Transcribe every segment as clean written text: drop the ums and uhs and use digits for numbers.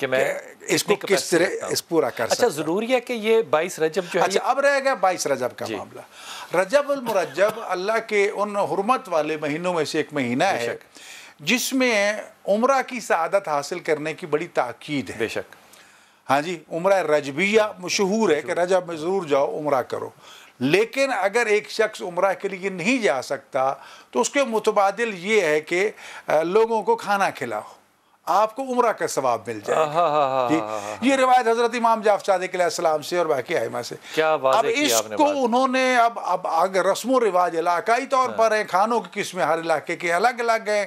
کہ میں اس کو کس طرح اس پورا کر سکتا. اچھا ضروری ہے کہ یہ 22 رجب جو ہے. اچھا اب رہ گیا 22 رجب کا معاملہ. رجب المرجب اللہ کے ان حرمت والے مہینوں میں سے ایک مہینہ ہے جس میں عمرہ کی سعادت حاصل کرنے کی بڑی تاکید ہے. بے شک. ہاں جی عمرہ رجبیہ مشہور ہے کہ رجب میں ضرور جاؤ عمرہ کرو. لیکن اگر ایک شخص عمرہ کے لیے نہیں جا سکتا تو اس کے متبادل یہ ہے کہ لوگوں کو کھانا کھلاؤ, آپ کو عمرہ کا ثواب مل جائے گا. یہ روایت حضرت امام جعفر صادق علیہ السلام سے اور باقی ائمہ سے. اب اس کو انہوں نے اب اگر رسم و رواج علاقائی طور پر ہیں, کھانوں کی قسمیں ہر علاقے کے الگ الگ ہیں.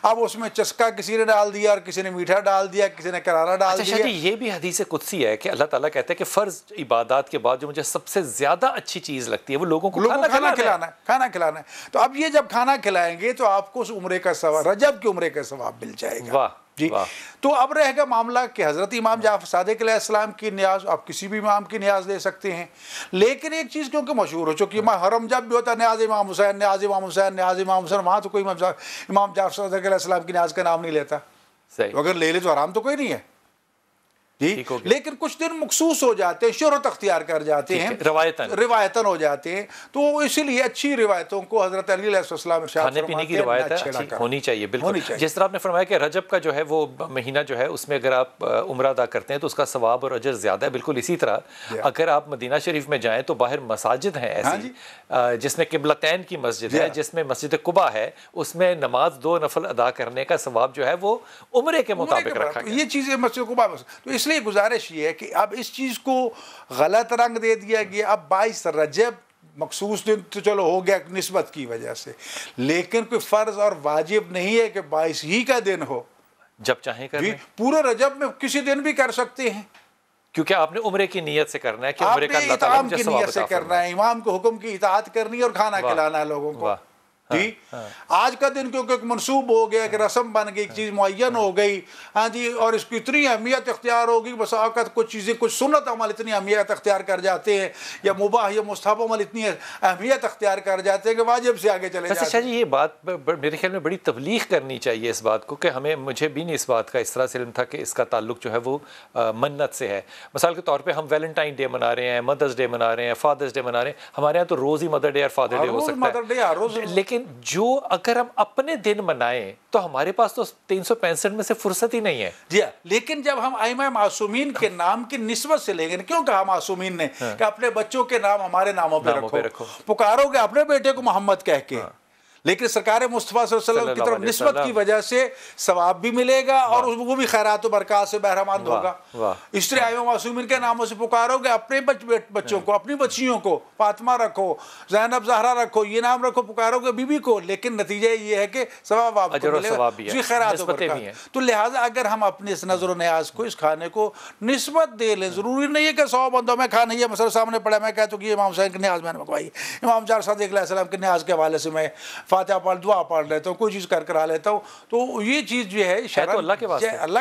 اب اس میں چسکا کسی نے ڈال دیا اور کسی نے میٹھا ڈال دیا, کسی نے کرارا ڈال دیا. اچھا یہ بھی حدیث قدسی ہے کہ اللہ تعالیٰ کہتے ہیں کہ فرض عبادات کے بعد جو مجھے سب سے زیادہ اچھی چیز لگتی ہے وہ لوگوں کو کھانا کھلانا ہے. تو اب یہ جب کھانا کھلائیں گے تو آپ کو اس عمرے کا ثواب, رجب کے عمرے کا ثواب مل جائے گا. جی تو اب رہے گا معاملہ کہ حضرت امام جعفر صادق علیہ السلام کی نیاز آپ کسی بھی امام کی نیاز لے سکتے ہیں. لیکن ایک چیز کیونکہ مشہور ہو چکی ہے, حرم جب بھی ہوتا ہے نیاز امام حسین, نیاز امام حسین, نیاز امام حسین, وہاں تو کوئی امام جعفر صادق علیہ السلام کی نیاز کا نام نہیں لیتا. اگر لے لے تو حرام تو کوئی نہیں ہے. جی لیکن کچھ دن مخصوص ہو جاتے ہیں, شہرت اختیار کر جاتے ہیں, روایتاً ہو جاتے ہیں. تو اسی لیے اچھی روایتوں کو حضرت علی علیہ السلام ارشاد کھانے پینے کی روایت ہونی چاہیے. بالکل جس طرح آپ نے فرمایا کہ رجب کا جو ہے وہ مہینہ جو ہے اس میں اگر آپ عمرہ ادا کرتے ہیں تو اس کا ثواب اور اجر زیادہ ہے. بالکل اسی طرح اگر آپ مدینہ شریف میں جائیں تو باہر مساجد ہیں ایسی جس میں قبلتین کی مسجد ہے, جس میں مسجد قباء ہے, اس میں نماز 2 نفل ادا کرنے کا ثواب جو ہے وہ عمرے کے مطابق رکھا گیا. یہ چیزیں مسجد قباء. تو اس لیے گزارش یہ ہے کہ اب اس چیز کو غلط رنگ دے دیا گیا. اب 22 رجب مخصوص دن تو چلو ہو گیا نسبت کی وجہ سے, لیکن کوئی فرض اور واجب نہیں ہے کہ 22 ہی کا دن ہو. جب چاہیں کریں پورے رجب میں کسی دن بھی کر سکتے ہیں, کیونکہ آپ نے عمرے کی نیت سے کرنا ہے کہ آپ عمرے کا نے اللہ تعالیٰ اطعام کی نیت سے کرنا ہے, امام کے حکم کی اطاعت کرنی ہے اور کھانا کھلانا ہے لوگوں کو. جی آج کا دن کیونکہ ایک منصوب ہو گیا, ایک رسم بن گئی, ایک چیز معین ہو گئی. ہاں جی اور اس کی اتنی اہمیت اختیار ہوگی, بس اوقات کچھ چیزیں کچھ سنت عمل اتنی اہمیت اختیار کر جاتے ہیں, یا مباح یا مستحب عمل اتنی اہمیت اختیار کر جاتے ہیں کہ واجب سے آگے چلے جاتے ہیں. اچھا جی یہ بات میرے خیال میں بڑی تبلیغ کرنی چاہیے اس بات کو, کہ مجھے بھی نہیں اس بات کا اس طرح سے علم تھا کہ اس کا تعلق جو ہے وہ منت سے ہے. مثال کے طور پہ ہم ویلنٹائن ڈے منا رہے ہیں, مدرس ڈے منا رہے ہیں, فادرس ڈے منا رہے ہیں. ہمارے یہاں تو روز ہی مدر ڈے اور فادر ڈے ہو سکتا ہے, لیکن جو اگر ہم اپنے دن منائیں تو ہمارے پاس تو 365 میں سے فرصت ہی نہیں ہے. جی لیکن جب ہم ائمہ معصومین کے نام کی نسبت سے لیں گے, کیوں کہا معصومین نے کہ اپنے بچوں کے نام ہمارے ناموں پہ رکھو, پکارو گے اپنے بیٹے کو محمد کہہ کے, لیکن سرکار مصطفیٰ صلی اللہ علیہ وسلم کی طرف نسبت کی وجہ سے ثواب بھی ملے گا اور وہ بھی خیرات و برکات سے بہرمند ہوگا. اس طرح ائمہ معصومین کے ناموں سے پکارو گے اپنے بچوں کو, اپنی بچیوں کو, فاطمہ رکھو, زینب زہرا رکھو, یہ نام رکھو, پکارو گے بیوی کو, لیکن نتیجہ یہ ہے کہ ثواب آپ کو ملے گا, خیرات و برکات. تو لہٰذا اگر ہم اپنے اس نظر و نیاز کو اس کھانے کو نسبت دے لیں, ضروری نہیں ہے کہ 100 بندوں میں کھانا, یہ مسئلہ سامنے پڑا میں کہتا ہوں کہ امام حسین کی نیاز میں نے منگوائی, امام جعفر صادق علیہ السلام کی نیاز کے حوالے سے میں فاتحہ پڑھ دعا پڑھ لیتا ہوں, کوئی چیز کرا لیتا ہوں. تو یہ چیز جو ہے شرعاً اللہ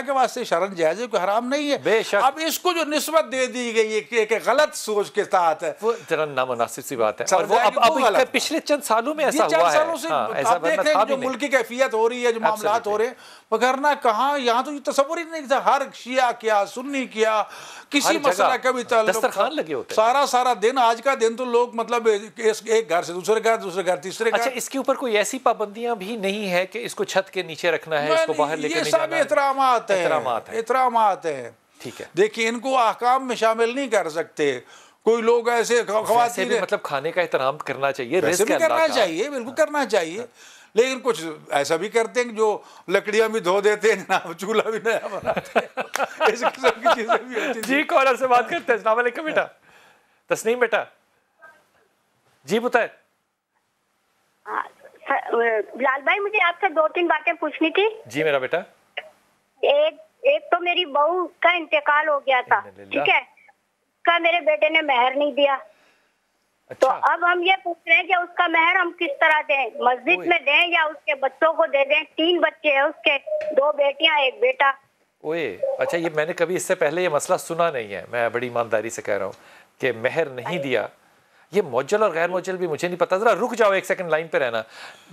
کے واسطے شرعاً جائز ہے, کوئی حرام نہیں ہے. اب اس کو جو نسبت دے دی گئی ہے کہ غلط سوچ کے ساتھ ہے, وہ ذرا نامناسب سی بات ہے. اور وہ اب پچھلے چند سالوں میں ایسا ہوا ہے. آپ دیکھ رہے ہیں جو ملک کی کیفیت ہو رہی ہے, جو معاملات ہو رہے ہیں, وگرنہ کہاں یہاں تو یہ تصور ہی نہیں تھا. ہر شیعہ کیا, سنی کیا, کسی مسئلہ کا بھی تعلق, دسترخوان لگے ہوتے سارا دن. آج کا دن تو لوگ مطلب ایک گھر سے دوسرے گھر تیسرے گھر. اچھا اس کے اوپر کوئی ایسی پابندیاں بھی نہیں ہے کہ اس کو چھت کے نیچے رکھنا ہے, اس کو باہر لے کے نہیں جانا ہے؟ یہ سب احترامات ہیں. ٹھیک ہے, دیکھیں ان کو احکام میں شامل نہیں کر سکتے. کوئی لوگ ایسے خواتین بھی مطلب کھانے کا احترام کرنا چاہیے, رزق بھی کرنا چاہیے, بالکل کرنا چاہیے. لیکن کچھ ایسا بھی کرتے ہیں جو لکڑیاں بھی دھو دیتے ہیں, چولہا بھی نیا بناتے ہیں, اس قسم کی چیزیں بھی ہوتی ہیں. جی کالر سے بات کرتے ہیں. السلام علیکم بیٹا. تسنیم بیٹا. جی بتائیں. بلال بھائی مجھے آپ سے 2-3 باتیں پوچھنی تھی. جی میرا بیٹا. ایک تو میری بہو کا انتقال ہو گیا تھا, ٹھیک ہے, کا میرے بیٹے نے مہر نہیں دیا. تو اب ہم یہ پوچھ رہے ہیں کہ اس کا مہر ہم کس طرح دیں, مسجد میں دیں یا اس کے بچوں کو دے دیں؟ 3 بچے ہیں اس کے, 2 بیٹیاں 1 بیٹا. اچھا یہ میں نے کبھی اس سے پہلے یہ مسئلہ سنا نہیں ہے, میں بڑی ایمانداری سے کہہ رہا ہوں کہ مہر نہیں دیا. یہ معجل اور غیر معجل بھی مجھے نہیں پتا, ذرا رک جاؤ ایک سیکنڈ لائن پہ رہنا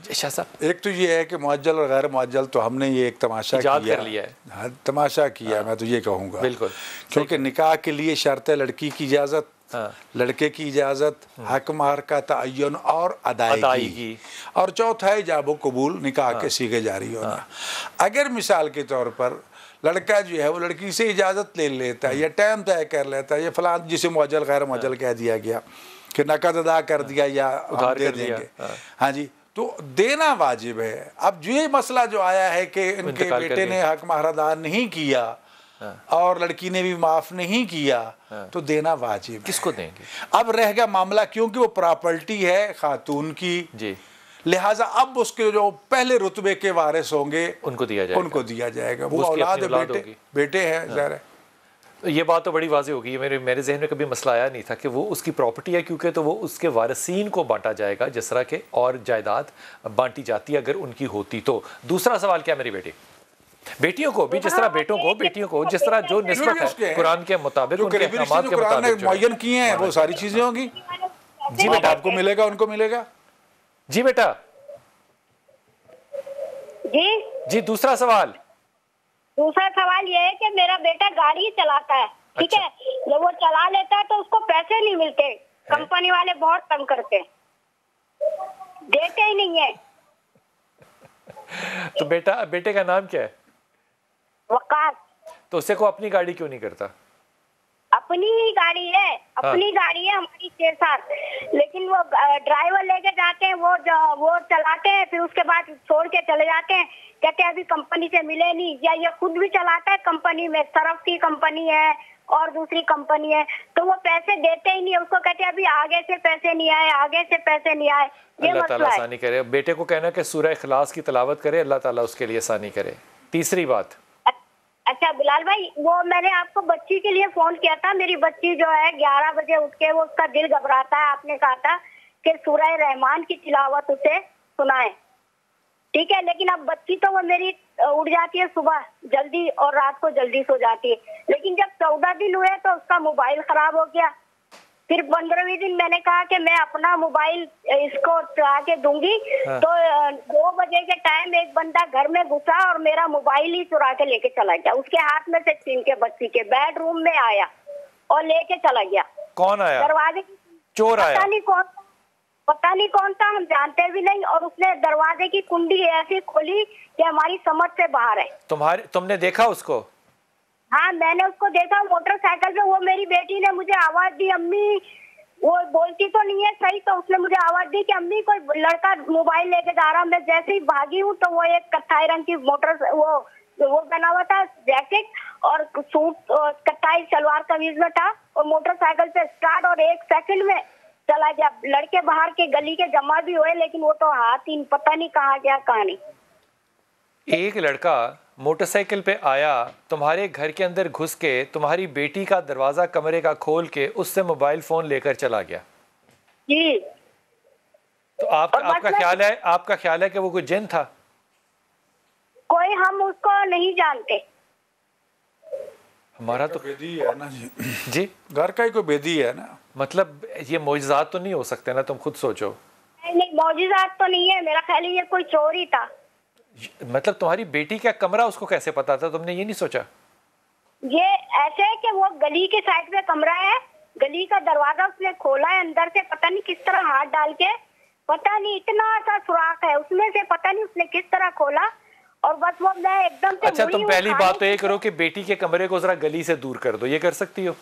شاہ صاحب. ایک تو یہ ہے کہ معجل اور غیر معجل تو ہم نے یہ ایک تماشا ایجاد کیا کر لیا ہے. ہاں تماشا کیا, میں تو یہ کہوں گا بالکل, کیونکہ نکاح کے لیے شرط ہے لڑکی کی اجازت, لڑکے کی اجازت, حق مہر کا تعین اور ادائیگی, اور چوتھا ہے ایجاب و قبول, نکاح کے صیغے جاری ہونا. اگر مثال کے طور پر لڑکا جو ہے وہ لڑکی سے اجازت لے لیتا ہے یا ٹائم طے کر لیتا ہے, یا فلاں جسے معجل غیر معجل کہہ دیا گیا کہ نقد ادا کر دیا یا ادھار دے دیں گے, ہاں جی, تو دینا واجب ہے. اب یہ مسئلہ جو آیا ہے کہ ان کے بیٹے نے حق مہر ادا نہیں کیا اور لڑکی نے بھی معاف نہیں کیا, تو دینا واجب. کس کو دیں گے؟ اب رہ گیا معاملہ, کیونکہ وہ پراپرٹی ہے خاتون کی, جی, لہٰذا اب اس کے جو پہلے رتبے کے وارث ہوں گے ان کو دیا جائے گا, ان کو دیا جائے گا. وہ اولاد بیٹے ہیں ظاہر ہے. یہ بات تو بڑی واضح ہوگی. میرے ذہن میں کبھی مسئلہ آیا نہیں تھا کہ وہ اس کی پراپرٹی ہے, کیونکہ تو وہ اس کے وارثین کو بانٹا جائے گا جس طرح کے اور جائیداد بانٹی جاتی ہے اگر ان کی ہوتی تو. دوسرا سوال کیا میری بیٹیوں کو بھی جس طرر بیٹوں کو بیٹیوں کو جس طرح جو نسبت ہے قرآن کے مطابق ان کے احکامات کے مطابق معین کیے ہیں وہ ساری چیزیں ہوں گی. جی بیٹا, آپ کو ملے گا, ان کو ملے گا. جی بیٹا, جی دوسرا سوال یہ ہے کہ میرا بیٹا گاڑی چلاتا ہے, ٹھیک ہے, جب وہ چلا لیتا ہے تو اس کو پیسے نہیں ملتے, کمپنی والے بہت تنگ کرتے, دیتے ہی نہیں ہے. تو بیٹے کا نام کیا ہے؟ وقاص. تو اسے کو اپنی گاڑی کیوں نہیں کرتا؟ اپنی ہی گاڑی ہے, اپنی گاڑی ہے ہماری 6 سال, لیکن وہ ڈرائیور لے کے جاتے ہیں, وہ چلاتے ہیں, پھر اس کے بعد چھوڑ کے چلے جاتے ہیں, کہتے ہیں ابھی کمپنی سے ملے نہیں, یا یہ خود بھی چلاتا ہے کمپنی میں, سرف کی کمپنی ہے اور دوسری کمپنی ہے, تو وہ پیسے دیتے ہی نہیں, اس کو کہتے ہیں ابھی آگے سے پیسے نہیں آئے, آگے سے پیسے نہیں آئے. اللہ تعالیٰ آسانی کرے. بیٹے کو کہنا کہ سورہ اخلاص کی تلاوت کرے, اللہ تعالیٰ اس کے لیے آسانی کرے. تیسری بات. اچھا بلال بھائی, وہ میں نے آپ کو بچی کے لیے فون کیا تھا, میری بچی جو ہے 11 بجے اٹھ کے وہ اس کا دل گھبراتا ہے, آپ نے کہا تھا کہ سورہ رحمان کی تلاوت اسے سنائیں, ٹھیک ہے, لیکن اب بچی تو وہ میری اٹھ جاتی ہے صبح جلدی اور رات کو جلدی سو جاتی ہے, لیکن جب 14 دن ہوئے تو اس کا موبائل خراب ہو گیا. پھر 15ویں دن میں نے کہا کہ میں اپنا موبائل اس کو چلا کے دوں گی, تو 2 بجے کے ٹائم ایک بندہ گھر میں گھسا اور میرا موبائل ہی چرا کے لے کے چلا گیا, اس کے ہاتھ میں سے چھین کے بچی کے بیڈ روم میں آیا اور لے کے چلا گیا. کون آیا؟ دروازے کی چور آیا, پتہ نہیں کون تھا, ہم جانتے بھی نہیں, اور اس نے دروازے کی کنڈی ایسی کھولی کہ ہماری سمجھ سے باہر ہے. تم نے دیکھا اس کو؟ ہاں میں نے اس کو دیکھا موٹر سائیکل پہ. وہ میری بیٹی نے مجھے آواز دی, امی, وہ بولتی تو نہیں ہے صحیح, تو اس نے مجھے آواز دی کہ امی کوئی لڑکا موبائل لے کے جا رہا. میں جیسے ہی بھاگی ہوں تو وہ ایک کتھائی رنگ کی وہ بنا ہوا تھا جیکٹ اور سوٹ, کتھائی شلوار قمیض میں تھا, اور موٹر سائیکل پہ اسٹارٹ, اور 1 سیکنڈ میں چلا گیا. لڑکے باہر کے گلی کے جمع بھی ہوئے, لیکن وہ تو ہاتھ ہی پتہ نہیں کہاں گیا کہاں نہیں. ایک لڑکا موٹر سائیکل پہ آیا, تمہارے گھر کے اندر گھس کے تمہاری بیٹی کا دروازہ کمرے کا کھول کے اس سے موبائل فون لے کر چلا گیا. جی. تو آپ کا خیال ہے کہ وہ کوئی جن تھا؟ کوئی ہم اس کو نہیں جانتے. ہمارا تو بیدی ہے نا جی, گھر کا ہی کوئی بیدی ہے نا. مطلب یہ معجزات تو نہیں ہو سکتے نا, تم خود سوچو. نہیں معجزات تو نہیں ہے, میرا خیال ہے یہ کوئی چور ہی تھا. مطلب تمہاری بیٹی کا کمرہ اس کو کیسے پتا تھا؟ تم نے یہ نہیں سوچا؟ یہ ایسے ہے کہ وہ گلی کے سائڈ میں کمرہ ہے, گلی کا دروازہ اس نے کھولا ہے اندر سے, پتہ نہیں کس طرح ہاتھ ڈال کے, پتہ نہیں اتنا سا سوراخ ہے اس میں سے, پتہ نہیں اس نے کس طرح کھولا, اور بس وہ میں ایک دم سے. اچھا تم پہلی بات تو یہ کرو کہ بیٹی کے کمرے کو ذرا گلی سے دور کر دو, یہ کر سکتی ہو؟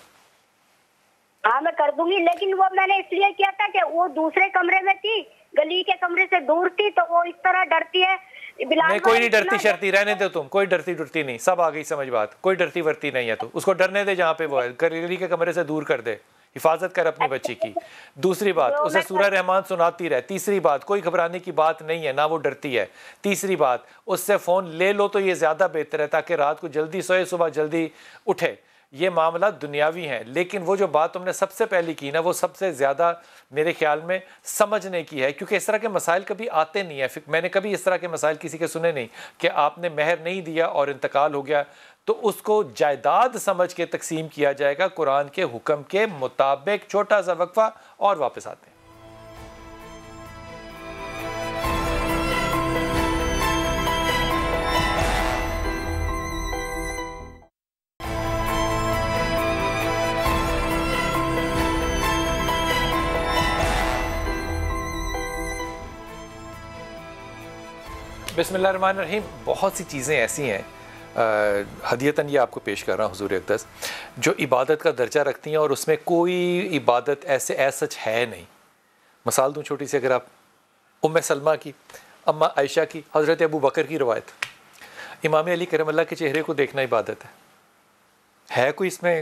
ہاں میں کر دوں گی, لیکن وہ میں نے اس لیے کیا تھا کہ وہ دوسرے کمرے میں تھی, گلی کے کمرے سے دور تھی, تو وہ اس طرح ڈرتی ہے. نہیں کوئی نہیں ڈرتی شرتی, رہنے دو تم, کوئی ڈرتی نہیں, سب آ گئی سمجھ بات, کوئی ڈرتی ورتی نہیں ہے. تو اس کو ڈرنے دے جہاں پہ وہ ہے, گلی کے کمرے سے دور کر دے, حفاظت کر اپنی بچی کی. دوسری بات, اسے سورہ رحمان سناتی رہے. تیسری بات, کوئی گھبرانے کی بات نہیں ہے, نہ وہ ڈرتی ہے. تیسری بات, اس سے فون لے لو تو یہ زیادہ بہتر ہے, تاکہ رات کو جلدی سوئے, صبح جلدی اٹھے. یہ معاملات دنیاوی ہیں, لیکن وہ جو بات تم نے سب سے پہلی کی نا, وہ سب سے زیادہ میرے خیال میں سمجھنے کی ہے, کیونکہ اس طرح کے مسائل کبھی آتے نہیں ہیں. میں نے کبھی اس طرح کے مسائل کسی کے سنے نہیں کہ آپ نے مہر نہیں دیا اور انتقال ہو گیا تو اس کو جائیداد سمجھ کے تقسیم کیا جائے گا قرآن کے حکم کے مطابق. چھوٹا سا وقفہ اور واپس آتے ہیں. بسم اللہ الرحمن الرحیم. بہت سی چیزیں ایسی ہیں ہدیتاً یہ آپ کو پیش کر رہا ہوں حضور اقدس, جو عبادت کا درجہ رکھتی ہیں اور اس میں کوئی عبادت ایسے سچ ہے نہیں. مثال دوں چھوٹی سی, اگر آپ ام سلمہ کی, اماں عائشہ کی, حضرت ابو بکر کی روایت, امام علی کرم اللہ کے چہرے کو دیکھنا عبادت ہے کوئی اس میں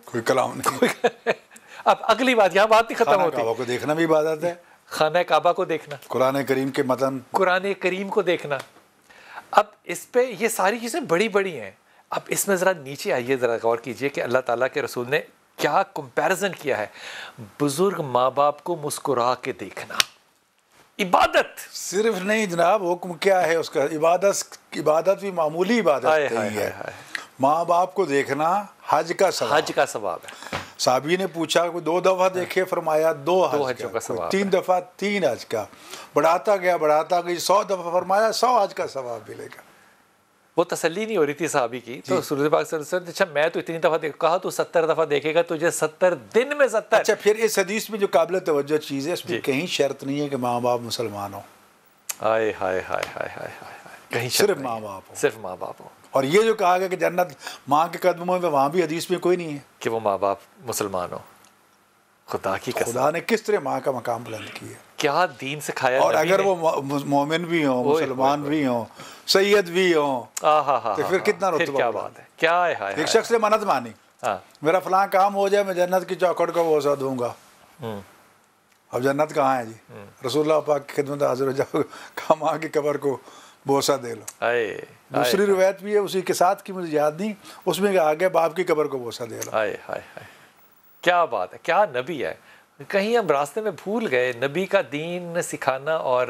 کوئی کلام نہیں. اب اگلی بات, یہاں بات نہیں ختم ہوتی. کعبہ کو دیکھنا بھی عبادت ہے, خانہ کعبہ کو دیکھنا, قرآن کریم کے متن, قرآن کریم کو دیکھنا. اب اس پہ یہ ساری چیزیں بڑی بڑی ہیں. اب اس میں ذرا نیچے آئیے, ذرا غور کیجئے کہ اللہ تعالیٰ کے رسول نے کیا کمپیریزن کیا ہے. بزرگ ماں باپ کو مسکرا کے دیکھنا عبادت صرف نہیں جناب, حکم کیا ہے اس کا. عبادت بھی معمولی عبادت نہیں ہے. ماں باپ کو دیکھنا حج کا ثواب ہے. صحابی نے پوچھا کوئی 2 دفعہ دیکھے, فرمایا 2 حج کا, 3 دفعہ 3 حج کا. بڑھاتا گیا 100 دفعہ, فرمایا 100 حج کا ثواب ملے گا. وہ تسلی نہیں ہو رہی تھی صحابی کی. تو رسول پاک صلی اللہ علیہ وسلم, اچھا میں تو اتنی دفعہ کہا تو 70 دفعہ دیکھے گا, تجھے 70 دن میں 70. اچھا پھر اس حدیث میں جو قابل توجہ چیز ہے, اس میں کہیں شرط نہیں ہے کہ ماں باپ مسلمان ہو. ہائے ہائے ہائے ہائے ہائے ہائے, کہیں صرف ماں باپ ہو, صرف ماں باپ ہو. اور یہ جو کہا گیا کہ جنت ماں کے قدموں میں, وہاں بھی حدیث میں کوئی نہیں ہے کہ وہ ماں باپ مسلمان ہو. خدا کی قسم, خدا نے کس طرح ماں کا مقام بلند کیا, کیا دین سکھایا. اور اگر وہ مومن بھی ہوں, مسلمان بھی ہوں, سید بھی ہوں, تو پھر کتنا رتبہ. کیا بات ہے, کیا ہے. ایک شخص نے منت مانی, میرا فلاں کام ہو جائے, میں جنت کی چوکھٹ کو بوسہ دوں گا. اب جنت کہاں ہے جی؟ رسول اللہ پاک کی خدمت حاضر ہو جاؤ, کہا ماں کی قبر کو بوسہ دے لو. دوسری روایت بھی ہے اسی کے ساتھ کی, مجھے یاد نہیں, اس میں کہا گیا باپ کی قبر کو بوسہ دے لو. کیا بات ہے, کیا نبی ہے. کہیں ہم راستے میں بھول گئے نبی کا دین سکھانا اور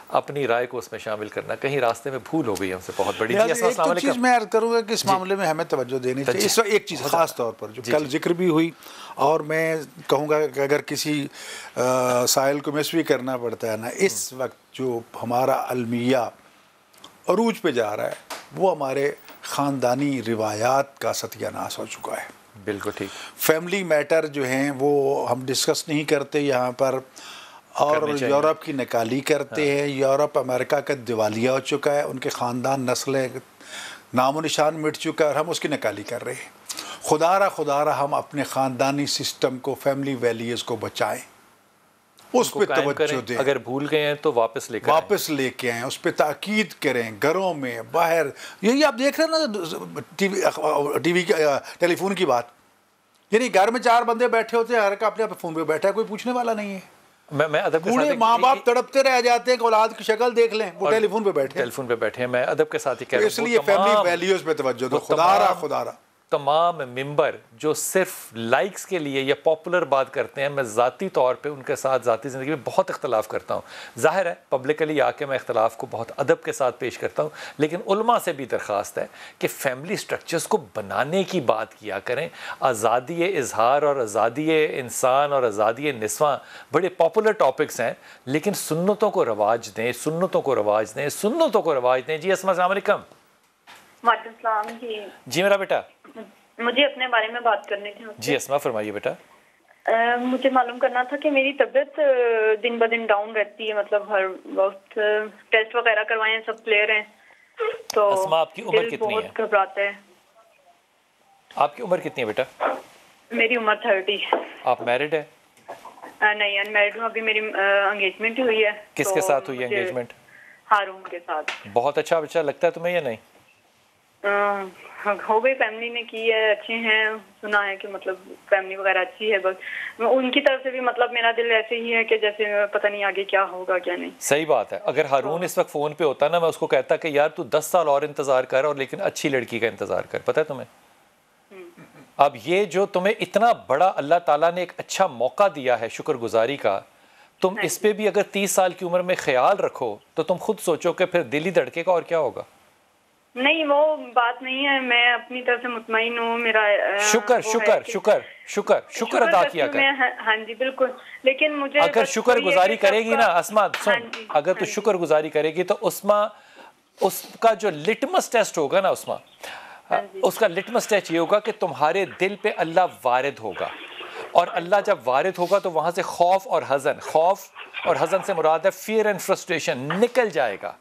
اپنی رائے کو اس میں شامل کرنا, کہیں راستے میں بھول ہو گئی ہم سے بہت بڑی. ایک تو چیز میں عرض کروں گا کہ اس معاملے میں ہمیں توجہ دینی چاہیے. اس وقت ایک چیز خاص طور پر جو کل ذکر بھی ہوئی, اور میں کہوں گا کہ اگر کسی سائل کو مس بھی کرنا پڑتا ہے نا, اس وقت جو ہمارا المیہ عروج پہ جا رہا ہے, وہ ہمارے خاندانی روایات کا ستیہ ناش ہو چکا ہے. بالکل ٹھیک. فیملی میٹر جو ہیں وہ ہم ڈسکس نہیں کرتے یہاں پر, اور یورپ کی نکالی کرتے ہیں. یورپ امریکہ کا دیوالیہ ہو چکا ہے, ان کے خاندان نسلیں نام و نشان مٹ چکا ہے, اور ہم اس کی نکالی کر رہے ہیں. خدا را ہم اپنے خاندانی سسٹم کو, فیملی ویلیوز کو بچائیں, اس پہ توجہ دیں. اگر بھول گئے ہیں تو واپس لے کے آئیں, اس پہ تاکید کریں, گھروں میں باہر. یہی آپ دیکھ رہے ہیں نا ٹی وی ٹیلی فون کی بات, یعنی گھر میں 4 بندے بیٹھے ہوتے ہیں, ہر کا اپنے فون پہ بیٹھا ہے, کوئی پوچھنے والا نہیں ہے. میں ادب کے ساتھ, ماں باپ تڑپتے رہ جاتے ہیں کہ اولاد کی شکل دیکھ لیں, وہ ٹیلی فون پہ بیٹھے ہیں. میں ادب کے ساتھ ہی کہہ رہا ہوں, اس لیے فیملی ویلیوز پہ توجہ دو. خدا را تمام ممبر جو صرف لائکس کے لیے یا پاپولر بات کرتے ہیں, میں ذاتی طور پہ ان کے ساتھ ذاتی زندگی میں بہت اختلاف کرتا ہوں. ظاہر ہے پبلکلی آ کے میں اختلاف کو بہت ادب کے ساتھ پیش کرتا ہوں, لیکن علماء سے بھی درخواست ہے کہ فیملی سٹرکچرز کو بنانے کی بات کیا کریں. آزادی اظہار اور آزادی انسان اور آزادی نسواں بڑے پاپولر ٹاپکس ہیں, لیکن سنتوں کو رواج دیں, سنتوں کو رواج دیں, سنتوں کو رواج دیں. جی اسما السلام علیکم. وعلیکم السلام. جی میرا بیٹا, مجھے اپنے بارے میں بات کرنی تھی. جی اسما فرمائیے بیٹا. مجھے معلوم کرنا تھا کہ میری طبیعت دن بدن ڈاؤن رہتی ہے, مطلب ہر وقت ٹیسٹ وغیرہ کروائے ہیں, سب کلیئر ہیں, تو اسما آپ کی عمر کتنی ہے؟ بہت گھبراتا ہے. آپ کی عمر کتنی ہے بیٹا؟ میری عمر 30. آپ میرڈ ہے؟ نہیں, ان میرڈ ہوں. ابھی میری انگیجمنٹ ہوئی ہے. کس کے ساتھ ہوئی ہے انگیجمنٹ؟ ہارون کے ساتھ. بہت اچھا بچہ لگتا ہے تمہیں یا نہیں؟ ہو گئی, فیملی نے کی ہے, اچھے ہیں, سنا ہے کہ مطلب فیملی وغیرہ اچھی ہے, بس ان کی طرف سے بھی مطلب میرا دل ایسے ہی ہے کہ جیسے پتہ نہیں آگے کیا ہوگا کیا نہیں. صحیح بات ہے. اگر ہارون اس وقت فون پہ ہوتا نا, میں اس کو کہتا کہ یار تو 10 سال اور انتظار کر, اور لیکن اچھی لڑکی کا انتظار کر. پتہ ہے تمہیں اب یہ جو تمہیں اتنا بڑا اللہ تعالیٰ نے ایک اچھا موقع دیا ہے شکر گزاری کا, تم اس پہ بھی اگر 30 سال کی عمر میں خیال رکھو تو تم خود سوچو کہ پھر دل ہی دھڑکے گا اور کیا ہوگا. نہیں وہ بات نہیں ہے, میں اپنی طرف سے مطمئن ہوں. میرا شکر ادا کیا کر. ہاں جی بالکل, لیکن مجھے اگر شکر گزاری کرے گی نا اسما سن, اگر تو شکر گزاری کرے گی تو اس کا جو لٹمس ٹیسٹ ہوگا نا اسما, اس کا لٹمس ٹیسٹ یہ ہوگا کہ تمہارے دل پہ اللہ وارد ہوگا, اور اللہ جب وارد ہوگا تو وہاں سے خوف اور حزن سے مراد ہے فیئر اینڈ فرسٹریشن نکل جائے گا.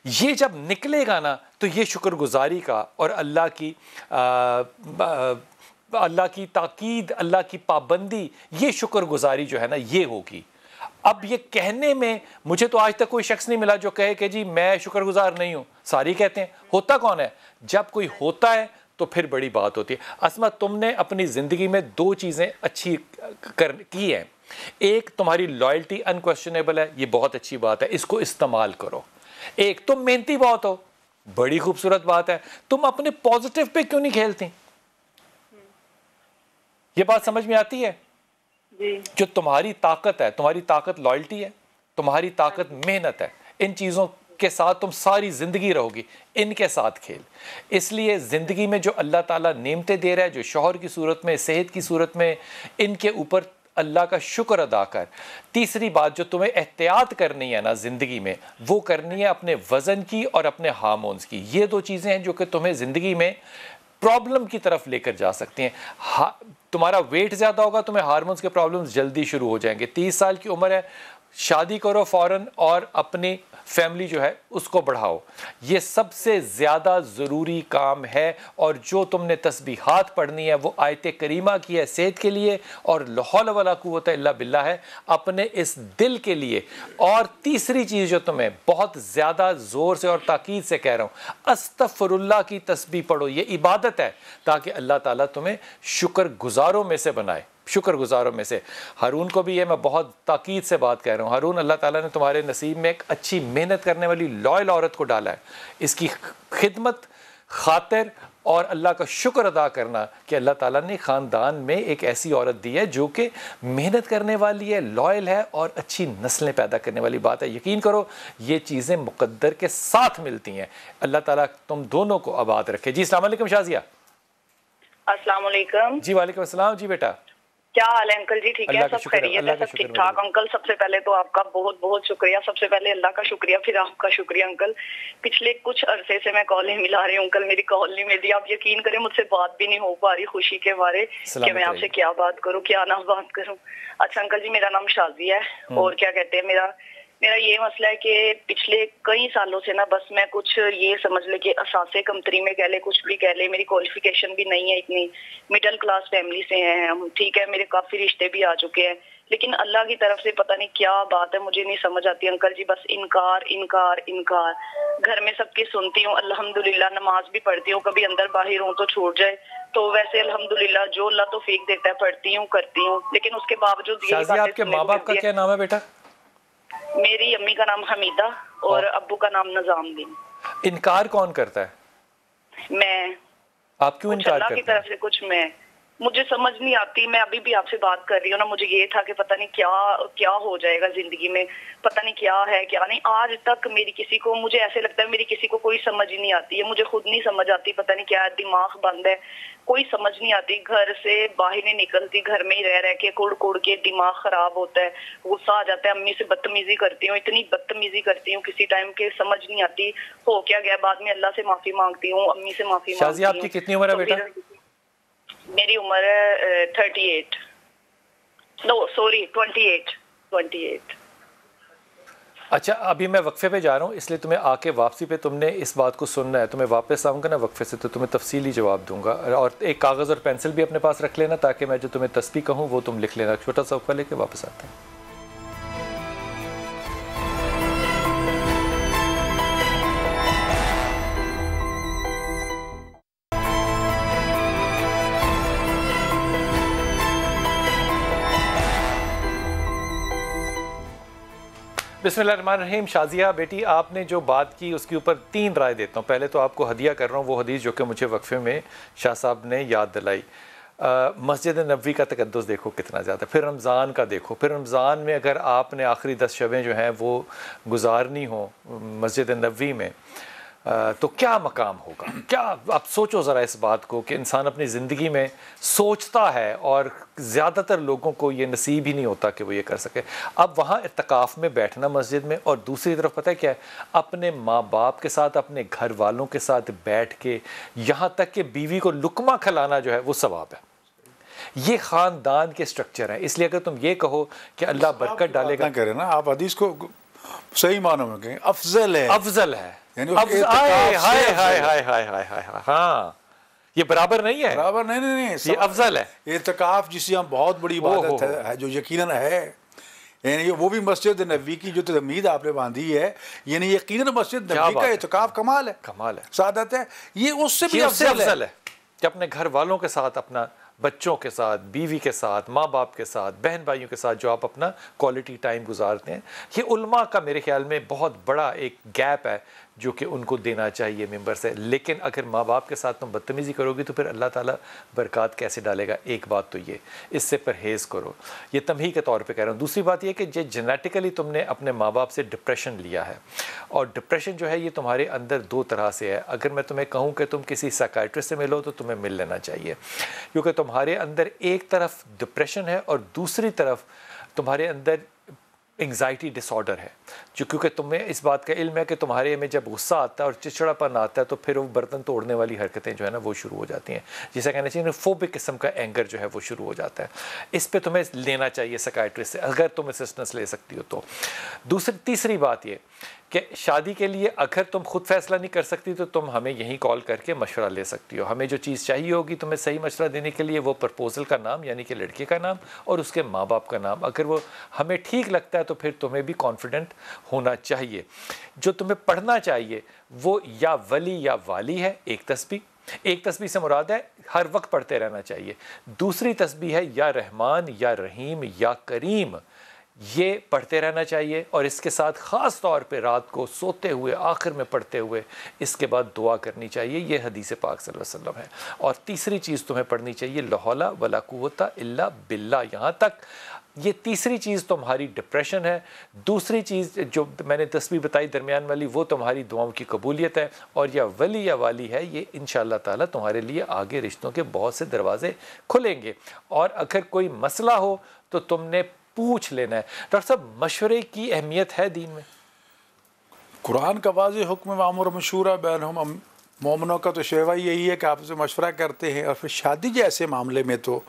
یہ جب نکلے گا نا تو یہ شکر گزاری کا اور اللہ کی تاکید, اللہ کی پابندی, یہ شکر گزاری جو ہے نا یہ ہوگی. اب یہ کہنے میں مجھے تو آج تک کوئی شخص نہیں ملا جو کہے کہ جی میں شکر گزار نہیں ہوں. ساری کہتے ہیں. ہوتا کون ہے؟ جب کوئی ہوتا ہے تو پھر بڑی بات ہوتی ہے. اسما تم نے اپنی زندگی میں 2 چیزیں اچھی کی ہیں. ایک تمہاری لائلٹی انکویسچنیبل ہے, یہ بہت اچھی بات ہے, اس کو استعمال کرو. ایک تم محنتی بہت ہو, بڑی خوبصورت بات ہے. تم اپنے پازیٹیو پہ کیوں نہیں کھیلتی؟ یہ بات سمجھ میں آتی ہے؟ جو تمہاری طاقت ہے, تمہاری طاقت لائلٹی ہے, تمہاری طاقت محنت ہے. ان چیزوں کے ساتھ تم ساری زندگی رہو گی, ان کے ساتھ کھیل. اس لیے زندگی میں جو اللہ تعالیٰ نعمتیں دے رہا ہے, جو شوہر کی صورت میں, صحت کی صورت میں, ان کے اوپر اللہ کا شکر ادا کر. تیسری بات جو تمہیں احتیاط کرنی ہے نا زندگی میں, وہ کرنی ہے اپنے وزن کی اور اپنے ہارمونز کی. یہ 2 چیزیں ہیں جو کہ تمہیں زندگی میں پرابلم کی طرف لے کر جا سکتی ہیں. تمہارا ویٹ زیادہ ہوگا, تمہیں ہارمونز کے پرابلمز جلدی شروع ہو جائیں گے. 30 سال کی عمر ہے, شادی کرو فوراً اور اپنی فیملی جو ہے اس کو بڑھاؤ. یہ سب سے زیادہ ضروری کام ہے. اور جو تم نے تسبیحات پڑھنی ہے وہ آیت کریمہ کی ہے صحت کے لیے, اور لا حول ولا قوت الا باللہ ہے اپنے اس دل کے لیے. اور تیسری چیز جو تمہیں بہت زیادہ زور سے اور تاکید سے کہہ رہا ہوں, استغفر اللہ کی تسبیح پڑھو. یہ عبادت ہے تاکہ اللہ تعالیٰ تمہیں شکر گزاروں میں سے بنائے, شکر گزاروں میں سے. ہارون کو بھی یہ میں بہت تاکید سے بات کہہ رہا ہوں. ہارون, اللہ تعالیٰ نے تمہارے نصیب میں ایک اچھی محنت کرنے والی لائل عورت کو ڈالا ہے. اس کی خدمت, خاطر اور اللہ کا شکر ادا کرنا کہ اللہ تعالیٰ نے خاندان میں ایک ایسی عورت دی ہے جو کہ محنت کرنے والی ہے, لائل ہے اور اچھی نسلیں پیدا کرنے والی بات ہے. یقین کرو یہ چیزیں مقدر کے ساتھ ملتی ہیں. اللہ تعالیٰ تم دونوں کو آباد رکھے. جی السلام علیکم شازیہ. السلام علیکم. جی وعلیکم السلام. جی بیٹا کیا حال ہے انکل جی؟ ٹھیک ہے, سب خیریت ہے, سب ٹھیک ٹھاک. انکل سب سے پہلے تو آپ کا بہت بہت شکریہ. سب سے پہلے اللہ کا شکریہ, پھر آپ کا شکریہ انکل. پچھلے کچھ عرصے سے میں کالیں ملا رہی ہوں انکل, میری کال نہیں ملی. آپ یقین کریں مجھ سے بات بھی نہیں ہو پا رہی خوشی کے بارے کہ میں آپ سے کیا بات کروں, کیا نہ بات کروں. اچھا انکل جی, میرا نام شازیہ ہے, اور کیا کہتے ہیں میرا یہ مسئلہ ہے کہ پچھلے کئی سالوں سے نا بس میں کچھ یہ سمجھ لے کہ اساسے کمتری میں کہہ لے, کچھ بھی کہہ لے, میری کوالیفیکیشن بھی نہیں ہے اتنی, مڈل کلاس فیملی سے ہیں ہم, ٹھیک ہے, میرے کافی رشتے بھی آ چکے ہیں, لیکن اللہ کی طرف سے پتہ نہیں کیا بات ہے, مجھے نہیں سمجھ آتی انکل جی. بس انکار انکار انکار. گھر میں سب کی سنتی ہوں, الحمدللہ نماز بھی پڑھتی ہوں, کبھی اندر باہر ہوں تو چھوٹ جائے تو ویسے الحمدللہ جو اللہ توفیق دیتا ہے پڑھتی ہوں, کرتی ہوں, لیکن اس کے باوجود شازیہ آپ کے ماں باپ کا کیا نام ہے بیٹا؟ میری امی کا نام حمیدہ اور ابو کا نام نظام الدین. انکار کون کرتا ہے؟ میں. آپ کیوں انکار کرتے ہیں؟ اللہ کی طرف سے کچھ مجھے سمجھ نہیں آتی. میں ابھی بھی آپ سے بات کر رہی ہوں نا, مجھے یہ تھا کہ پتہ نہیں کیا ہو جائے گا زندگی میں, پتہ نہیں کیا ہے کیا نہیں. آج تک میری کسی کو, مجھے ایسے لگتا ہے میری کسی کو کوئی سمجھ ہی نہیں آتی ہے, مجھے خود نہیں سمجھ آتی, پتہ نہیں کیا ہے, دماغ بند ہے, کوئی سمجھ نہیں آتی. گھر سے باہر نہیں نکلتی, گھر میں ہی رہ کے کڑ کے دماغ خراب ہوتا ہے, غصہ آ جاتا ہے. امی سے بدتمیزی کرتی ہوں, اتنی بدتمیزی کرتی ہوں کسی ٹائم کے سمجھ نہیں آتی ہو کیا گیا. بعد میں اللہ سے معافی مانگتی ہوں, امی سے معافی مانگتی ہوں. شازیہ آپ کی کتنی عمر ہے بیٹا؟ میری عمر ہے 38. No sorry 28. اچھا ابھی میں وقفے پہ جا رہا ہوں, اس لیے تمہیں آ کے واپسی پہ تم نے اس بات کو سننا ہے. تمہیں واپس آؤں گا نا وقفے سے تو تمہیں تفصیلی جواب دوں گا, اور ایک کاغذ اور پینسل بھی اپنے پاس رکھ لینا تاکہ میں جو تمہیں تسبیح کہوں وہ تم لکھ لینا. چھوٹا سا وقفہ لے کے واپس آتے ہیں. بسم اللہ الرحمن الرحیم. شازیہ بیٹی, آپ نے جو بات کی اس کے اوپر 3 رائے دیتا ہوں. پہلے تو آپ کو ہدیہ کر رہا ہوں وہ حدیث جو کہ مجھے وقفے میں شاہ صاحب نے یاد دلائی. مسجد نبوی کا تقدس دیکھو کتنا زیادہ, پھر رمضان کا دیکھو. پھر رمضان میں اگر آپ نے آخری 10 شبیں جو ہیں وہ گزارنی ہوں مسجد نبوی میں تو کیا مقام ہوگا. کیا آپ سوچو ذرا اس بات کو کہ انسان اپنی زندگی میں سوچتا ہے اور زیادہ تر لوگوں کو یہ نصیب ہی نہیں ہوتا کہ وہ یہ کر سکے. اب وہاں اعتکاف میں بیٹھنا مسجد میں، اور دوسری طرف پتہ ہے کیا ہے، اپنے ماں باپ کے ساتھ اپنے گھر والوں کے ساتھ بیٹھ کے یہاں تک کہ بیوی کو لقمہ کھلانا جو ہے وہ ثواب ہے. یہ خاندان کے سٹرکچر ہیں. اس لیے اگر تم یہ کہو کہ اللہ برکت ڈالے گا، کرے نا آپ حدیث کو صحیح معنوں میں کہیں افضل ہے، افضل ہے. ہاں یہ برابر نہیں ہے، برابر نہیں، یہ افضل ہے. اعتکاف جسے ہم بہت بڑی عبادت ہے جو یقیناً ہے، یعنی وہ بھی مسجد نبوی کی جو تمہید آپ نے باندھی ہے، یعنی یقیناً مسجد نبوی کا اعتکاف کمال ہے، کمال ہے، سعادت ہے. یہ اس سے بھی افضل ہے کہ اپنے گھر والوں کے ساتھ، اپنا بچوں کے ساتھ، بیوی کے ساتھ، ماں باپ کے ساتھ، بہن بھائیوں کے ساتھ جو آپ اپنا کوالٹی ٹائم گزارتے ہیں. یہ علماء کا میرے خیال میں بہت بڑا ایک گیپ ہے جو کہ ان کو دینا چاہیے ممبر سے. لیکن اگر ماں باپ کے ساتھ تم بدتمیزی کرو گی تو پھر اللہ تعالیٰ برکات کیسے ڈالے گا؟ ایک بات تو یہ، اس سے پرہیز کرو. یہ تمہید کے طور پہ کہہ رہا ہوں. دوسری بات یہ کہ جینیٹیکلی تم نے اپنے ماں باپ سے ڈپریشن لیا ہے، اور ڈپریشن جو ہے یہ تمہارے اندر دو طرح سے ہے. اگر میں تمہیں کہوں کہ تم کسی سائیکائٹرسٹ سے ملو تو تمہیں مل لینا چاہیے، کیونکہ تمہارے اندر ایک طرف ڈپریشن ہے اور دوسری طرف تمہارے اندر انگزائٹی ڈس آرڈر ہے. جو کیونکہ تمہیں اس بات کا علم ہے کہ تمہارے میں جب غصہ آتا ہے اور چڑچڑا پن آتا ہے تو پھر وہ برتن توڑنے والی حرکتیں جو ہے نا وہ شروع ہو جاتی ہیں، جسے کہنا چاہیے فوبک قسم کا اینگر جو ہے وہ شروع ہو جاتا ہے. اس پہ تمہیں لینا چاہیے سائیکائٹرسٹ سے اگر تم اسسٹنس لے سکتی ہو تو. تیسری بات یہ کہ شادی کے لیے اگر تم خود فیصلہ نہیں کر سکتی تو تم ہمیں یہیں کال کر کے مشورہ لے سکتی ہو. ہمیں جو چیز چاہیے ہوگی تمہیں صحیح مشورہ دینے کے لیے وہ پرپوزل کا نام یعنی کہ لڑکے کا نام اور اس کے ماں باپ کا نام. اگر وہ ہمیں ٹھیک لگتا ہے تو پھر تمہیں بھی کانفیڈنٹ ہونا چاہیے. جو تمہیں پڑھنا چاہیے وہ یا ولی یا والی ہے. ایک تسبیح سے مراد ہے ہر وقت پڑھتے رہنا چاہیے. دوسری تسبیح ہے یا رحمان یا رحیم یا کریم، یہ پڑھتے رہنا چاہیے. اور اس کے ساتھ خاص طور پہ رات کو سوتے ہوئے آخر میں پڑھتے ہوئے اس کے بعد دعا کرنی چاہیے. یہ حدیث پاک صلی اللہ علیہ وسلم ہے. اور تیسری چیز تمہیں پڑھنی چاہیے لا حول ولا قوت الا باللہ. یہاں تک یہ تیسری چیز تمہاری ڈپریشن ہے. دوسری چیز جو میں نے تسبیح بتائی درمیان والی وہ تمہاری دعاؤں کی قبولیت ہے. اور یا ولی یا والی ہے، یہ انشاءاللہ تعالیٰ تمہارے لیے آگے رشتوں کے بہت سے دروازے کھلیں گے. اور اگر کوئی مسئلہ ہو تو تم نے پوچھ لینا ہے. ڈاکٹر صاحب مشورے کی اہمیت ہے دین میں؟ قرآن کا واضح حکم معمور مشورہ بینہم، مومنوں کا تو شیوا یہی ہے کہ آپ سے مشورہ کرتے ہیں. اور پھر شادی جیسے معاملے میں تو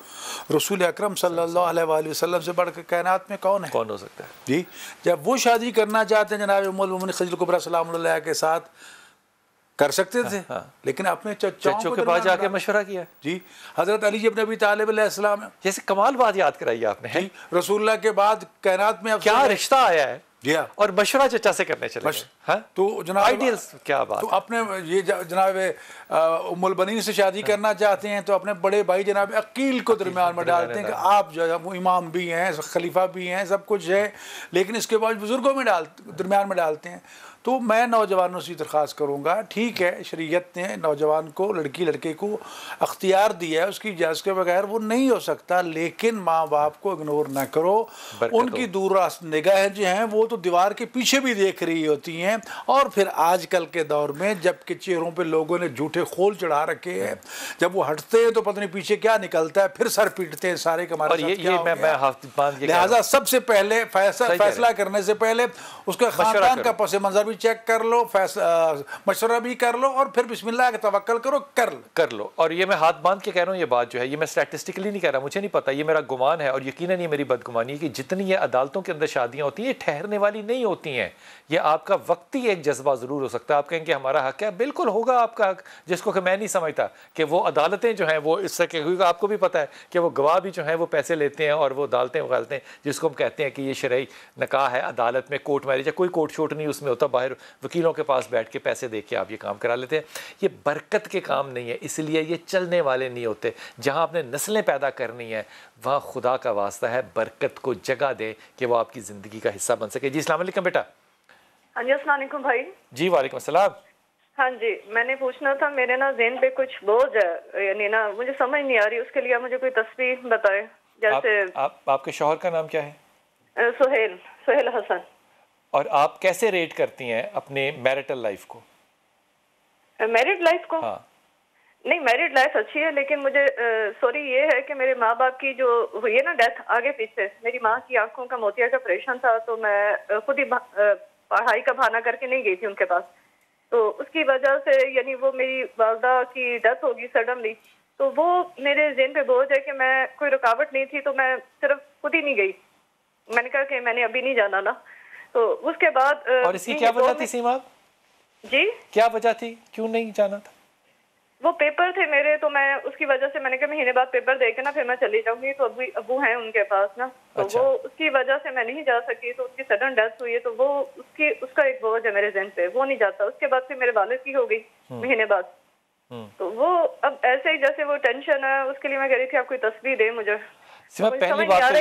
رسول اکرم صلی اللہ علیہ وآلہ وسلم سے بڑھ کر کائنات میں کون ہو سکتا ہے؟ جی جب وہ شادی کرنا چاہتے ہیں جناب ام المؤمنین خدیجہ کبریٰ سلام اللہ علیہ کے ساتھ کر سکتے تھے، لیکن اپنے چچوں کے پاس جا کے مشورہ کیا. جی حضرت علی ابن ابی طالب علیہ السلام، جیسے کمال بات یاد کرائی آپ نے. جی رسول اللہ کے بعد کائنات میں کیا رشتہ آیا ہے، جی ہاں، اور مشورہ چچا سے کرنے چلے. تو جناب آئیڈیل کیا بات. تو اپنے یہ جناب ام البنین سے شادی کرنا چاہتے ہیں تو اپنے بڑے بھائی جناب عقیل کو درمیان میں ڈالتے ہیں کہ آپ جو ہے وہ امام بھی ہیں، خلیفہ بھی ہیں، سب کچھ ہے، لیکن اس کے بعد بزرگوں میں درمیان میں ڈالتے ہیں. تو میں نوجوانوں سے درخواست کروں گا، ٹھیک ہے شریعت نے نوجوان کو لڑکے کو اختیار دیا ہے، اس کی اجازت کے بغیر وہ نہیں ہو سکتا، لیکن ماں باپ کو اگنور نہ کرو. ان کی دور راست نگاہیں جو ہیں وہ تو دیوار کے پیچھے بھی دیکھ رہی ہوتی ہیں. اور پھر آج کل کے دور میں جب کہ چہروں پہ لوگوں نے جھوٹے خول چڑھا رکھے ہیں، جب وہ ہٹتے ہیں تو پتہ نہیں پیچھے کیا نکلتا ہے، پھر سر پیٹتے ہیں سارے کے ہمارے ساتھ کیا ہو گیا. لہٰذا سب سے پہلے فیصلہ کرنے سے پہلے اس کے خاندان کا پس منظر چیک کر لو، مشورہ بھی کر لو، اور پھر بسم اللہ کے توکل کرو، کر لو. اور یہ میں ہاتھ باندھ کے کہہ رہا ہوں، یہ بات جو ہے یہ میں اسٹیٹسٹکلی نہیں کہہ رہا، مجھے نہیں پتا، یہ میرا گمان ہے اور یقیناً یہ میری بدگمانی ہے کہ جتنی یہ عدالتوں کے اندر شادیاں ہوتی ہیں یہ ٹھہرنے والی نہیں ہوتی ہیں. یہ آپ کا وقتی ایک جذبہ ضرور ہو سکتا ہے. آپ کہیں کہ ہمارا حق ہے، بالکل ہوگا آپ کا حق، جس کو کہ میں نہیں سمجھتا کہ وہ عدالتیں جو ہیں وہ اس سے، کیونکہ آپ کو بھی پتہ ہے کہ وہ گواہ بھی جو ہیں وہ پیسے لیتے ہیں اور وہ عدالتیں اگالتے ہیں، جس کو ہم کہتے ہیں کہ یہ شرعی نکاح ہے عدالت میں، کورٹ میرج ہے. کوئی کورٹ شوٹ نہیں اس میں ہوتا، باہر وکیلوں کے پاس بیٹھ کے پیسے دے کے آپ یہ کام کرا لیتے ہیں. یہ برکت کے کام نہیں ہے، اس لیے یہ چلنے والے نہیں ہوتے. جہاں آپ نے نسلیں پیدا کرنی ہے وہاں خدا کا واسطہ ہے برکت کو جگہ دے کہ وہ آپ کی زندگی کا حصہ بن سکے. جی السلام علیکم بیٹا. ہاں جی السلام علیکم بھائی. جی وعلیکم السلام. ہاں جی میں نے پوچھنا تھا، میرے نا ذہن پہ کچھ بوجھ ہے، یعنی نا مجھے سمجھ نہیں آ رہی، اس کے لیے مجھے کوئی تصویر بتائے. جیسے آپ کے شوہر کا نام کیا ہے؟ سہیل حسن. اور آپ کیسے ریٹ کرتی ہیں اپنے میرٹل لائف کو؟ میرڈ لائف کو نہیں، میرڈ لائف اچھی ہے، لیکن مجھے سوری یہ ہے کہ میرے ماں باپ کی جو ہوئی ہے نا ڈیتھ آگے پیچھے، میری ماں کی آنکھوں کا موتیا کا آپریشن تھا، تو میں خود ہی پڑھائی کا بہانہ کر کے نہیں گئی تھی ان کے پاس، تو اس کی وجہ سے یعنی وہ میری والدہ کی ڈیتھ ہوگی سڈنلی، تو وہ میرے ذہن پہ بوجھ ہے کہ میں کوئی رکاوٹ نہیں تھی تو میں صرف خود ہی نہیں گئی، میں نے کہا کہ میں نے ابھی نہیں جانا نا، تو اس کے بعد اور اس کی کیا وجہ تھی سیما؟ جی کیا وجہ تھی کیوں نہیں جانا تھا؟ وہ پیپر تھے میرے، تو میں اس کی وجہ سے میں نے کہا مہینے بعد پیپر دے کے نا پھر میں چلی جاؤں گی، تو ابو ہیں ان کے پاس نا، تو وہ اس کی وجہ سے میں نہیں جا سکی، تو اس کی سڈن ڈیتھ ہوئی ہے، تو وہ اس کا ایک بوجھ ہے میرے ذہن پہ، وہ نہیں جاتا۔ اس کے بعد پھر میرے والد کی ہو گئی مہینے بعد، تو وہ اب ایسے ہی جیسے وہ ٹینشن ہے، اس کے لیے میں کہہ رہی تھی آپ کوئی تصویر دے مجھے۔ پہلی بات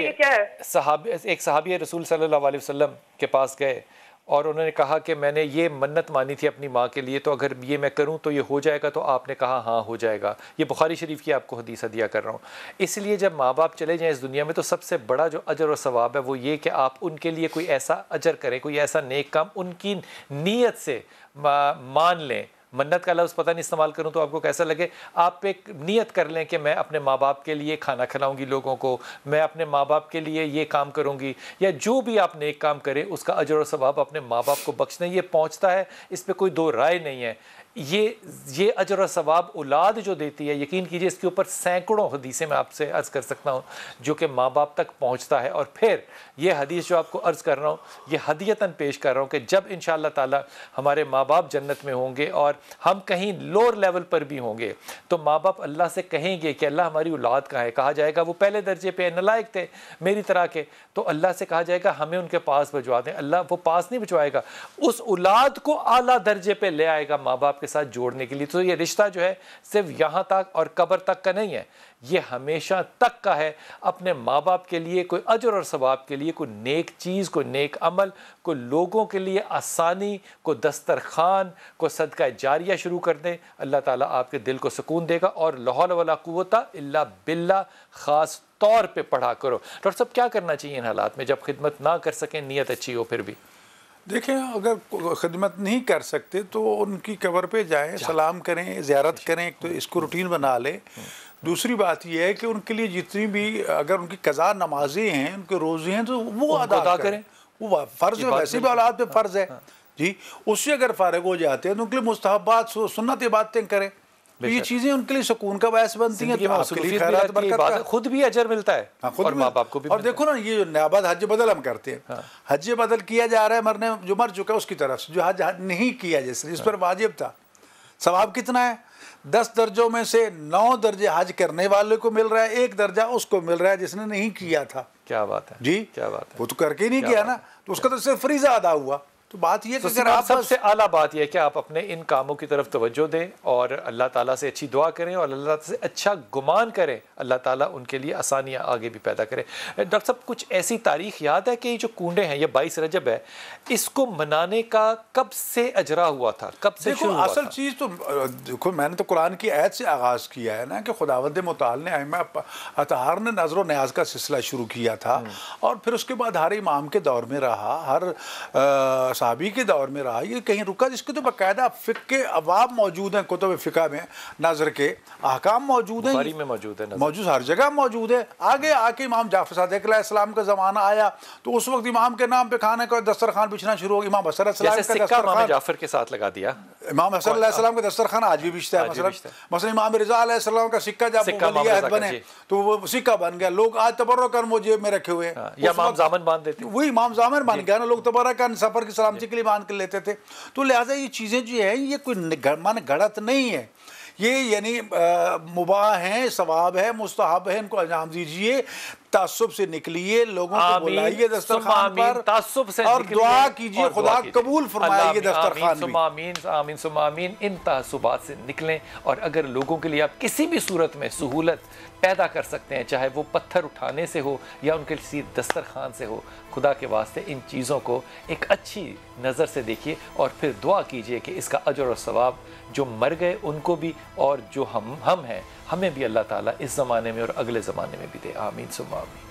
ایک صحابی رسول صلی اللہ علیہ وسلم کے پاس گئے اور انہوں نے کہا کہ میں نے یہ منت مانی تھی اپنی ماں کے لیے، تو اگر یہ میں کروں تو یہ ہو جائے گا؟ تو آپ نے کہا ہاں ہو جائے گا۔ یہ بخاری شریف کی آپ کو حدیث ہدیہ کر رہا ہوں۔ اس لیے جب ماں باپ چلے جائیں اس دنیا میں تو سب سے بڑا جو اجر و ثواب ہے وہ یہ کہ آپ ان کے لیے کوئی ایسا اجر کریں، کوئی ایسا نیک کام ان کی نیت سے مان لیں۔ منت کا لفظ پتہ نہیں استعمال کروں تو آپ کو کیسا لگے، آپ ایک نیت کر لیں کہ میں اپنے ماں باپ کے لیے کھانا کھلاؤں گی لوگوں کو، میں اپنے ماں باپ کے لیے یہ کام کروں گی، یا جو بھی آپ نیک کام کریں اس کا اجر و ثواب اپنے ماں باپ کو بخشنا یہ پہنچتا ہے، اس پہ کوئی دو رائے نہیں ہے۔ یہ اجر و ثواب اولاد جو دیتی ہے، یقین کیجئے اس کے اوپر سینکڑوں حدیثیں میں آپ سے عرض کر سکتا ہوں جو کہ ماں باپ تک پہنچتا ہے۔ اور پھر یہ حدیث جو آپ کو عرض کر رہا ہوں یہ ہدیتاً پیش کر رہا ہوں کہ جب انشاءاللہ تعالی ہمارے ماں باپ جنت میں ہوں گے اور ہم کہیں لوور لیول پر بھی ہوں گے تو ماں باپ اللہ سے کہیں گے کہ اللہ ہماری اولاد کہاں ہے؟ کہا جائے گا وہ پہلے درجے پہ نالائق تھے میری طرح کے، تو اللہ سے کہا جائے گا ہمیں ان کے پاس بھجوا دیں، اللہ وہ پاس نہیں بھجوائے گا، اس اولاد کو اعلیٰ درجے پہ لے آئے گا ماں باپ کے ساتھ جوڑنے کے لیے۔ تو یہ رشتہ جو ہے صرف یہاں تک اور قبر تک کا نہیں ہے، یہ ہمیشہ تک کا ہے۔ اپنے ماں باپ کے لیے کوئی اجر اور ثواب کے لیے کوئی نیک چیز، کوئی نیک عمل، کوئی لوگوں کے لیے آسانی، کوئی دسترخوان، کوئی صدقہ جاریہ شروع کر دیں، اللہ تعالیٰ آپ کے دل کو سکون دے گا۔ اور لا حول ولا قوت الا باللہ خاص طور پہ پڑھا کرو۔ ڈاکٹر صاحب کیا کرنا چاہیے ان حالات میں جب خدمت نہ کر سکیں، نیت اچھی ہو پھر بھی؟ دیکھیں اگر خدمت نہیں کر سکتے تو ان کی قبر پہ جائیں، سلام کریں، زیارت کریں، ایک تو اس کو روٹین بنا لیں۔ دوسری بات یہ ہے کہ ان کے لیے جتنی بھی اگر ان کی قضا نمازیں ہیں، ان کے روزے ہیں تو وہ ادا کریں، وہ فرض ہے، ویسے بھی اولاد پہ فرض ہے جی، اس سے اگر فارغ ہو جاتے ہیں تو ان کے لیے مستحبات سنت عبادتیں کریں، یہ چیزیں ان کے لیے سکون کا باعث بنتی ہیں، تو آپ کے لیے خیرات برکت کا خود بھی اجر ملتا ہے اور ماں باپ کو بھی۔ اور دیکھو نا یہ جو نیابت حج بدل ہم کرتے ہیں، حج بدل کیا جا رہا ہے جو مر چکا ہے اس کی طرف سے، جو حج نہیں کیا جس پر واجب تھا، ثواب کتنا ہے؟ 10 درجوں میں سے 9 درجے حج کرنے والے کو مل رہا ہے، 1 درجہ اس کو مل رہا ہے جس نے نہیں کیا تھا۔ کیا بات ہے جی، کیا بات ہے، وہ تو کر کے نہیں کیا نا، تو اس کا تو صرف فریضہ ادا ہوا۔ تو بات یہ کہ اگر آپ سب سے اعلیٰ بات یہ ہے کہ آپ اپنے ان کاموں کی طرف توجہ دیں اور اللہ تعالیٰ سے اچھی دعا کریں اور اللہ تعالیٰ سے اچھا گمان کریں، اللہ تعالیٰ ان کے لیے آسانیاں آگے بھی پیدا کریں۔ ڈاکٹر صاحب کچھ ایسی تاریخ یاد ہے کہ یہ جو کنڈے ہیں، یہ 22 رجب ہے، اس کو منانے کا کب سے اجرا ہوا تھا، کب سے شروع ہوا تھا؟ اصل چیز تو دیکھو میں نے تو قرآن کی آیت سے آغاز کیا ہے نا کہ خداوند متعال نے ائمہ اطہار نے نظر و نیاز کا سلسلہ شروع کیا تھا، اور پھر اس کے بعد ہر امام کے دور میں رہا، ہر صحابی کے دور میں رہا، یہ کہیں رکا، جس کے تو باقاعدہ فقہ کے ابواب موجود ہیں، کتب فقہ میں نظر کے احکام موجود ہیں، بخاری میں موجود ہے، موجود ہر جگہ موجود ہے۔ آگے آ کے امام جعفر صادق علیہ السلام کا زمانہ آیا تو اس وقت امام کے نام پہ کھانے کا دسترخوان بچھنا شروع ہو گیا، امام حسن علیہ السلام کا دسترخوان امام جعفر کے ساتھ لگا دیا، امام حسن علیہ السلام کا دسترخوان آج بھی بچتا ہے۔ مثلا امام رضا علیہ السلام کا سکہ جب ولی عہد بنے تو وہ سکہ بن گیا، لوگ آج تبرکاً وہ جیب میں رکھے ہوئے ہیں، یا امام زامن باندھ دیتے، وہی امام زامن بن گیا نا، لوگ تبرکاً سفر کی سلامتی کے لیے باندھ کر لیتے تھے۔ تو لہٰذا یہ چیزیں جو ہیں یہ کوئی من گھڑت نہیں ہے، یہ یعنی مباح ہیں، ثواب ہے، مستحب ہے، ان کو انجام دیجئے، تعصب سے نکلیے، لوگوں کو بلائیے دسترخوان پر اور دعا کیجئے خدا قبول فرمائے یہ دسترخوان بھی۔ آمین آمین ثم آمین۔ ان تعصبات سے نکلیں، اور اگر لوگوں کے لیے آپ کسی بھی صورت میں سہولت پیدا کر سکتے ہیں، چاہے وہ پتھر اٹھانے سے ہو یا ان کے کسی دسترخوان سے ہو، خدا کے واسطے ان چیزوں کو ایک اچھی نظر سے دیکھیے اور پھر دعا کیجئے کہ اس کا اجر و ثواب جو مر گئے ان کو بھی اور جو ہم ہیں ہمیں بھی اللہ تعالیٰ اس زمانے میں اور اگلے زمانے میں بھی دے۔ آمین ثم آمین۔